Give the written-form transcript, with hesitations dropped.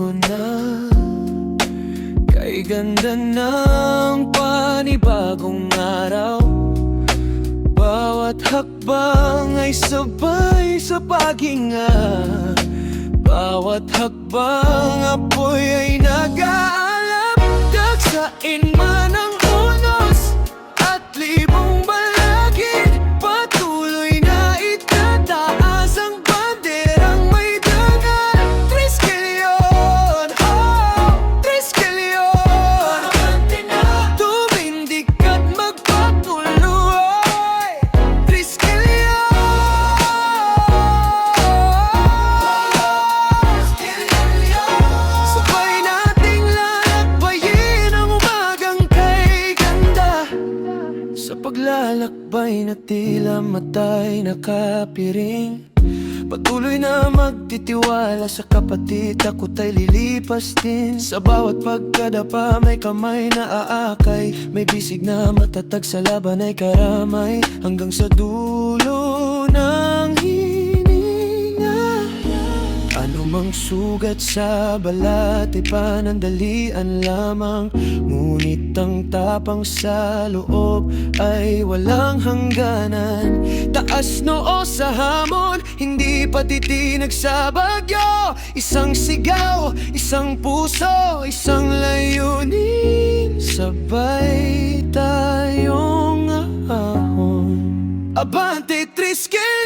ko na. Kay ganda ng panibagong araw, bawat hakbang ay sabay sa paghinga. Bawat hakbang apoy ay nag-aalap. Dagsain man ang unos at libong balakid, patuloy na itataas ang banderang may dagal. Triskelion, oh, Triskelion, tumindig at magpatuloy. Triskelion, sabay nating lalakbayin ang umagang kay ganda. Sa paglalakbay na tila matay nakapiring, patuloy na magtitiwala sa kapatid, ako't ay lilipas din. Sa bawat pagkadapa may kamay na aakay, may bisig na matatag sa laban ay karamay. Hanggang sa dulo ng hininga, anumang sugat sa balat ay panandalian lamang. Ngunit ang tapang sa loob ay walang hangganan. Taas noo sa hamon, hindi patitinag sa bagyo. Isang sigaw, isang puso, isang layunin, sabay tayong ahon. Abante Triskelion,